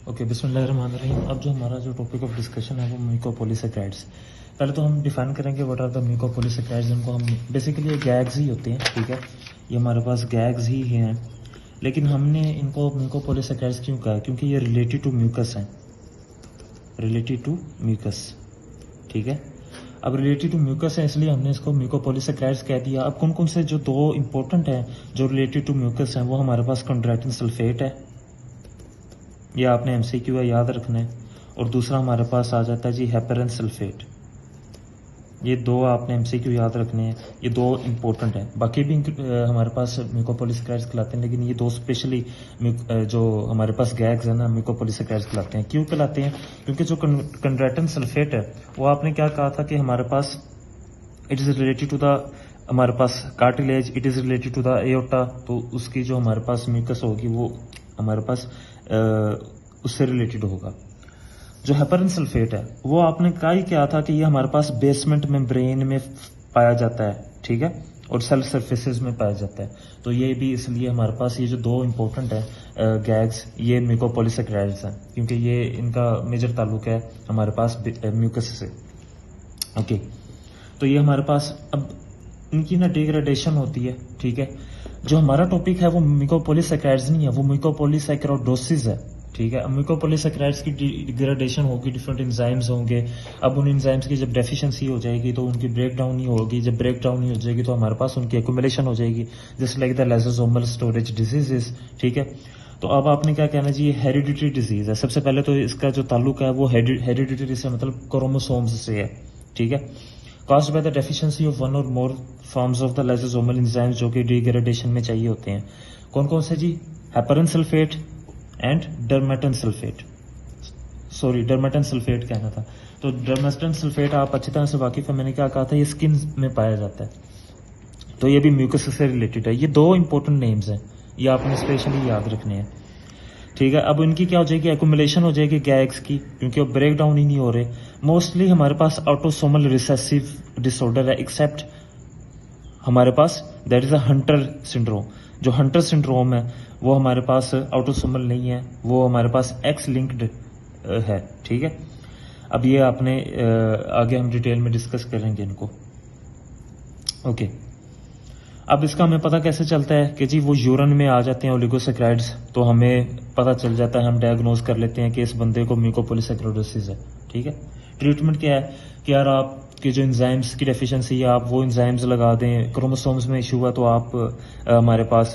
Okay, बिस्मिल्लाहिर्रहमानिर्रहीम। अब जो हमारा जो टॉपिक ऑफ डिस्कशन है वो म्यूकोपॉलीसैकेराइड्स। पहले तो हम डिफाइन करेंगे व्हाट आर द म्यूकोपॉलीसैकेराइड्स। इनको हम बेसिकली ये गैग्स ही होते हैं, ठीक है। ये हमारे पास गैग्स ही हैं, लेकिन हमने इनको म्यूकोपॉलीसैकेराइड्स क्यों कहा? क्योंकि ये रिलेटेड टू म्यूकस हैं, रिलेटेड टू म्यूकस, ठीक है। अब रिलेटेड टू म्यूकस है इसलिए हमने इसको म्यूकोपॉलीसैकेराइड्स कह दिया। अब कौन कौन से जो दो इंपॉर्टेंट हैं जो रिलेटेड टू म्यूकस हैं वो हमारे पास कंड्राइटिन सल्फेट है, ये आपने एमसीक्यू है, याद रखना है। और दूसरा हमारे पास आ जाता है जी हेपेरिन सल्फेट। ये दो आपने एमसीक्यू याद रखने हैं, ये दो इंपॉर्टेंट हैं। बाकी भी हमारे पास म्यूकोपॉलीसैकेराइड्स कहलाते हैं, लेकिन ये दो स्पेशली जो हमारे पास गैग्स है ना म्यूकोपॉलीसैकेराइड्स कहलाते हैं। क्यों कहलाते हैं? क्योंकि जो कंड्राइटिन सल्फेट है वो आपने क्या कहा था कि हमारे पास it is related to the हमारे पास cartilage, it is related to the aorta. तो उसकी जो हमारे पास म्यूकस होगी वो हमारे पास उससे रिलेटेड होगा। जो हेपेरिन सल्फेट है वो आपने कहा ही क्या था कि ये हमारे पास बेसमेंट मेम्ब्रेन में पाया जाता है, ठीक है, और सेल सर्फेसिस में पाया जाता है। तो ये भी इसलिए हमारे पास ये जो दो इंपॉर्टेंट है गैग्स, ये म्यूकोपॉलीसैकेराइड्स हैं, क्योंकि ये इनका मेजर ताल्लुक है हमारे पास म्यूकस से। ओके, तो ये हमारे पास अब इनकी ना डिग्रेडेशन होती है, ठीक है। जो हमारा टॉपिक है वो म्यूकोपॉलीसैकेराइड्स नहीं है, वो म्यूकोपॉलीसैकेराइडोसिस है, ठीक है। अब म्यूकोपॉलीसैकेराइड्स की डिग्रेडेशन होगी, डिफरेंट एंजाइम्स होंगे। अब उन एंजाइम्स की जब डेफिशिएंसी हो जाएगी तो उनकी ब्रेक डाउन नहीं होगी। जब ब्रेक डाउन नहीं हो जाएगी तो हमारे पास उनकी एक्यूमुलेशन हो जाएगी, just like the lysosomal storage diseases, ठीक है। तो अब आपने क्या कहना जी, ये हेरिडिटरी डिजीज है। सबसे पहले तो इसका जो ताल्लुक है वो हेरिडिटरी से मतलब क्रोमोसोम्स से है, ठीक है। caused by the deficiency of one or more forms of the lysosomal enzymes जो कि डिग्रेडेशन में चाहिए होते हैं। कौन कौन से जी? Heparin sulphate and dermatan sulphate, sorry dermatan sulphate कहना था। तो डर्मेटन सल्फेट आप अच्छी तरह से वाकिफ है, मैंने क्या कहा था, ये स्किन में पाया जाता है, तो ये भी म्यूकस से रिलेटेड है। ये दो इंपॉर्टेंट नेम्स हैं, ये आपने स्पेशली याद रखने हैं, ठीक है। अब इनकी क्या हो जाएगी, एक्यूमुलेशन हो जाएगी गैग्स की, क्योंकि वो ब्रेक डाउन ही नहीं हो रहे। मोस्टली हमारे पास ऑटोसोमल रिसेसिव डिसऑर्डर है, एक्सेप्ट हमारे पास that is a Hunter syndrome. जो हंटर सिंड्रोम है वो हमारे पास ऑटोसोमल नहीं है, वो हमारे पास एक्स लिंक्ड है, ठीक है। अब ये आपने आगे हम डिटेल में डिस्कस करेंगे इनको, ओके। अब इसका हमें पता कैसे चलता है कि जी वो यूरिन में आ जाते हैं ओलिगोसैकेराइड्स, तो हमें पता चल जाता है, हम डायग्नोज कर लेते हैं कि इस बंदे को म्यूकोपॉलीसैकेराइडोसिस है, ठीक है। ट्रीटमेंट क्या है कि यार आपके जो एंजाइम्स की डेफिशिएंसी है आप वो एंजाइम्स लगा दें। क्रोमोसोम्स में इशू है तो आप हमारे पास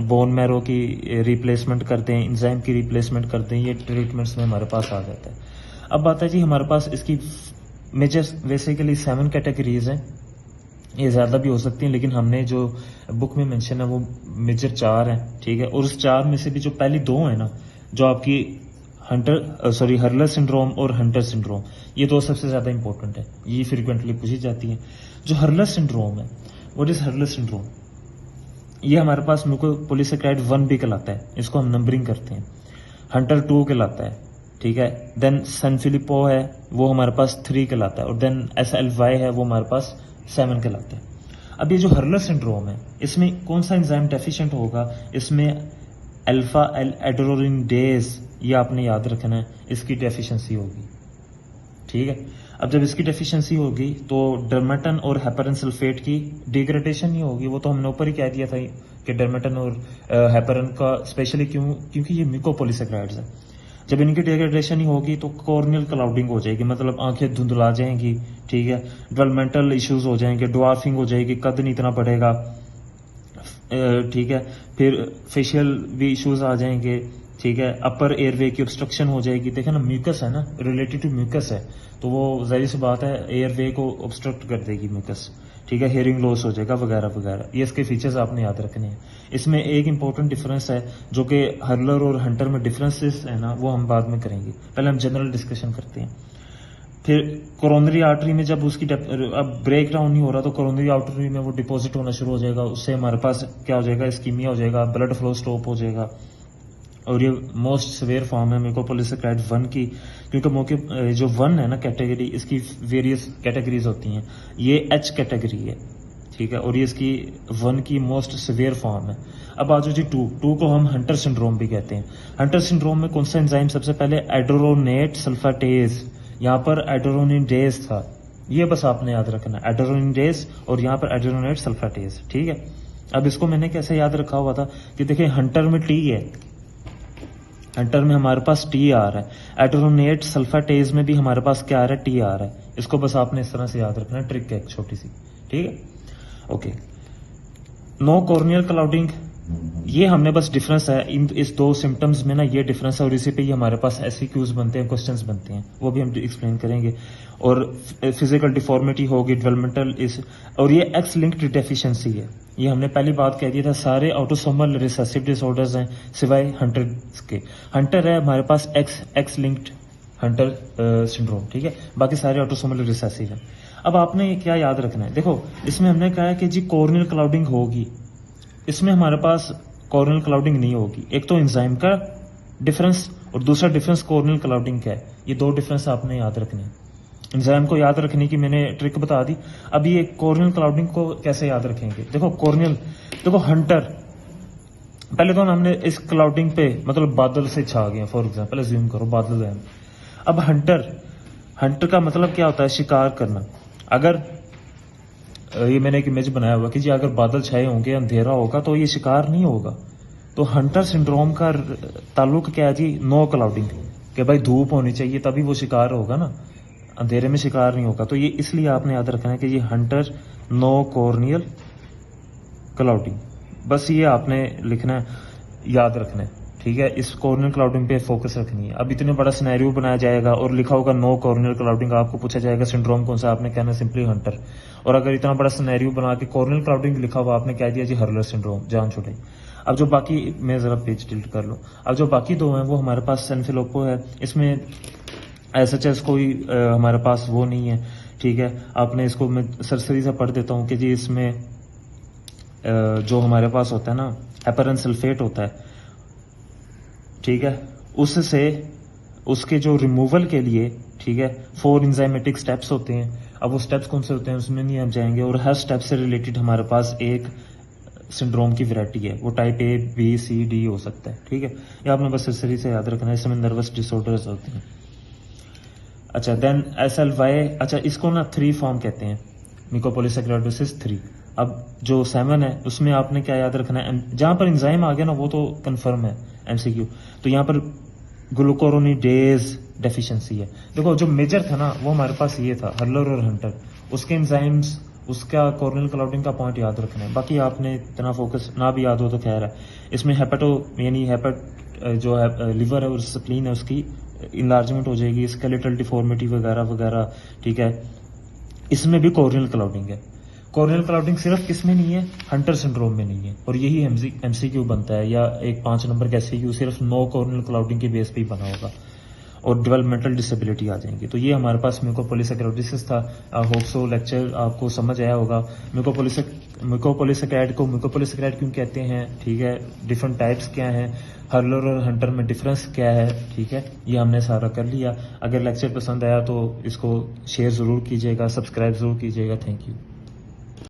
बोन मैरो की रिप्लेसमेंट कर दें, एंजाइम की रिप्लेसमेंट कर दें, ये ट्रीटमेंट्स में हमारे पास आ जाता है। अब बात है जी हमारे पास इसकी मेजर बेसिकली 7 कैटेगरीज हैं, ये ज़्यादा भी हो सकती हैं, लेकिन हमने जो बुक में मेंशन है वो मेजर 4 हैं, ठीक है। और उस 4 में से भी जो पहली 2 है ना, जो आपकी हर्लर सिंड्रोम और हंटर सिंड्रोम, ये 2 सबसे ज़्यादा इंपॉर्टेंट है, ये फ्रीक्वेंटली पूछी जाती हैं। जो हर्लर सिंड्रोम है, व्हाट इज हर्लर सिंड्रोम? ये हमारे पास म्यूकोपॉलीसैकेराइड 1 भी कहलाता है, इसको हम नंबरिंग करते हैं। हंटर 2 कहलाता है, ठीक है। देन सनफिलिपो है, वो हमारे पास 3 कहलाता है, और देन SLY है, वो हमारे पास 7 कहलाते हैं। अब ये जो हर्लर सिंड्रोम है इसमें कौन सा एंजाइम डेफिशिएंट होगा? इसमें अल्फा एड्रोरिनडेज, ये आपने याद रखना है, इसकी डेफिशिएंसी होगी, ठीक है। अब जब इसकी डेफिशिएंसी होगी तो डर्मेटन और हेपेरिन सल्फेट की डिग्रेडेशन नहीं होगी। वो तो हमने ऊपर ही कह दिया था कि डर्मेटन और हेपेरिन का स्पेशली क्योंकि ये म्यूकोपॉलीसैकेराइड्स है। जब इनकी डिग्रेडेशन ही होगी तो कॉर्नियल क्लाउडिंग हो जाएगी, मतलब आंखें धुंधला जाएंगी, ठीक है। डेवलपमेंटल इश्यूज हो जाएंगे, ड्वार्फिंग हो जाएगी, कद नहीं इतना बढ़ेगा, ठीक है। फिर फेशियल भी इश्यूज आ जाएंगे, ठीक है। अपर एयरवे की ऑब्स्ट्रक्शन हो जाएगी। देखें ना, म्यूकस है ना, रिलेटेड टू म्यूकस है, तो वो जाहिर सी बात है एयरवे को ऑब्स्ट्रक्ट कर देगी म्यूकस, ठीक है। हियरिंग लॉस हो जाएगा वगैरह वगैरह, ये इसके फीचर्स आपने याद रखने हैं। इसमें एक इंपॉर्टेंट डिफरेंस है जो कि हर्लर और हंटर में डिफरेंसेस है ना, वो हम बाद में करेंगे, पहले हम जनरल डिस्कशन करते हैं। फिर कोरोनरी आर्टरी में जब उसकी अब ब्रेक डाउन नहीं हो रहा तो कोरोनरी आर्टरी में वो डिपॉजिट होना शुरू हो जाएगा, उससे हमारे पास क्या हो जाएगा, इस्कीमिया हो जाएगा, ब्लड फ्लो स्टॉप हो जाएगा। और ये मोस्ट सिवियर फॉर्म है म्यूकोपॉलीसैकेराइड 1 की, क्योंकि जो 1 है ना कैटेगरी, इसकी वेरियस कैटेगरीज होती हैं, ये H कैटेगरी है, ठीक है। और ये इसकी 1 की मोस्ट सिवियर फॉर्म है। अब आ जाओ जी टू को हम हंटर सिंड्रोम भी कहते हैं। हंटर सिंड्रोम में कौन सा एंजाइम सबसे पहले, एड्रोनेट सल्फाटेज, यहाँ पर एड्रोनिडेज था, ये बस आपने याद रखना, एड्रोनिडेज और यहाँ पर एड्रोनेट सल्फाटेज, ठीक है। अब इसको मैंने कैसे याद रखा हुआ था कि देखिए हंटर में टी है, हंटर में हमारे पास टी आ रहा है, एड्रोनेट सल्फाटेज में भी हमारे पास क्या आ रहा है, टी आ रहा है। इसको बस आपने इस तरह से याद रखना है, ट्रिक है एक छोटी सी, ठीक है। ओके, नो कॉर्नियल क्लाउडिंग, ये हमने बस डिफरेंस है इस दो सिम्टम्स में ना, ये डिफरेंस है और इसी पे ही हमारे पास एसक्यूज बनते हैं, क्वेश्चंस बनते हैं, वो भी हम एक्सप्लेन करेंगे। और फिजिकल डिफॉर्मिटी होगी, डेवलपमेंटल इस, और ये एक्स लिंक्ड डेफिशिएंसी है, ये हमने पहली बात कह दिया था, सारे ऑटोसोमल रिसेसिव डिसऑर्डर्स हैं सिवाय हंटर के। हंटर है हमारे पास एक्स लिंक्ड हंटर सिंड्रोम, ठीक है, बाकी सारे ऑटोसोमल रिसेसिव हैं। अब आपने क्या याद रखना है, देखो इसमें हमने कहा है कि जी कॉर्नियल क्लाउडिंग होगी, इसमें हमारे पास कॉर्नियल क्लाउडिंग नहीं होगी। एक तो एंजाइम का डिफरेंस और दूसरा डिफरेंस कॉर्नियल क्लाउडिंग का है, ये दो डिफरेंस आपने याद रखने हैं। एंजाइम को याद रखने की मैंने ट्रिक बता दी, अब ये कॉर्नियल क्लाउडिंग को कैसे याद रखेंगे। देखो कॉर्नियल, देखो हंटर, पहले तो हमने इस क्लाउडिंग पे मतलब बादल से छा गए, फॉर एग्जाम्पल अज्यूम करो बादल है। अब हंटर का मतलब क्या होता है, शिकार करना। अगर ये मैंने एक इमेज बनाया हुआ कि जी अगर बादल छाए होंगे, अंधेरा होगा तो ये शिकार नहीं होगा। तो हंटर सिंड्रोम का ताल्लुक क्या है जी, नो क्लाउडिंग, कि भाई धूप होनी चाहिए तभी वो शिकार होगा ना, अंधेरे में शिकार नहीं होगा। तो ये इसलिए आपने याद रखना है कि ये हंटर नो कॉर्नियल क्लाउडिंग, बस ये आपने लिखना है, याद रखना है, ठीक है। इस कॉर्नियल क्लाउडिंग पे फोकस रखनी है। अब इतने बड़ा सिनेरियो बनाया जाएगा और लिखा होगा नो कॉर्नियल क्लाउडिंग, आपको पूछा जाएगा सिंड्रोम कौन सा, आपने कहना सिंपली हंटर। और अगर इतना बड़ा सिनेरियो बना के कॉर्नियल क्लाउडिंग लिखा हुआ, आपने कह दिया जी हर्लर सिंड्रोम, जान छुड़ाई। अब जो बाकी, मैं जरा पेज टिल्ट कर लो, अब जो बाकी दो हैं वो हमारे पास सेनफिलोपो है, इसमें एसएचएस कोई हमारे पास वो नहीं है, ठीक है। आपने इसको मैं सरसरी से पढ़ देता हूँ कि जी इसमें जो हमारे पास होता है ना हेपरन सल्फेट होता है, ठीक है, उससे उसके जो रिमूवल के लिए, ठीक है, 4 इंजाइमेटिक स्टेप्स होते हैं। अब वो स्टेप्स कौन से होते हैं उसमें नहीं हम जाएंगे, और हर स्टेप से रिलेटेड हमारे पास एक सिंड्रोम की वैरायटी है, वो type A B C D हो सकता है, ठीक है। ये आपने बस सरसरी से याद रखना है, इसमें नर्वस डिसऑर्डर्स होते हैं। अच्छा, देन SLY, अच्छा इसको ना 3 फॉर्म कहते हैं, म्यूकोपॉलीसैकेराइडोसिस 3। अब जो 7 है उसमें आपने क्या याद रखना है, जहां पर एंजाइम आ गया ना वो तो कंफर्म है MCQ, तो यहाँ पर ग्लूकोरोनिडेज डेफिशिएंसी है। देखो जो मेजर था ना वो हमारे पास ये था, हर्लर और हंटर, उसके एंजाइम्स, उसका कॉर्नियल क्लाउडिंग का पॉइंट याद रखना है, बाकी आपने इतना फोकस ना भी याद हो तो खैर है। इसमें हेपेटो यानी जो है लिवर है और स्प्लीन है उसकी इनलार्जमेंट हो जाएगी, स्केलेटल डिफॉर्मिटी वगैरह वगैरह, ठीक है। इसमें भी कॉर्नियल क्लाउडिंग है। कॉर्नियल क्लाउडिंग सिर्फ किसमें नहीं है, हंटर सिंड्रोम में नहीं है, और यही MCQ बनता है, या एक 5 नंबर का SCQ सिर्फ नो कॉर्नियल क्लाउडिंग के बेस पे ही बना होगा, और डेवलपमेंटल डिसेबिलिटी आ जाएंगी। तो ये हमारे पास म्यूकोपॉलीसैकेराइडोसिस था। होप सो लेक्चर आपको समझ आया होगा। म्यूकोपॉलीसैकेराइड को म्यूकोपॉलीसैकेराइड क्यों कहते हैं, ठीक है, डिफरेंट टाइप्स क्या हैं, हर्लर और हंटर में डिफरेंस क्या है, ठीक है, ये हमने सारा कर लिया। अगर लेक्चर पसंद आया तो इसको शेयर ज़रूर कीजिएगा, सब्सक्राइब ज़रूर कीजिएगा। Thank you.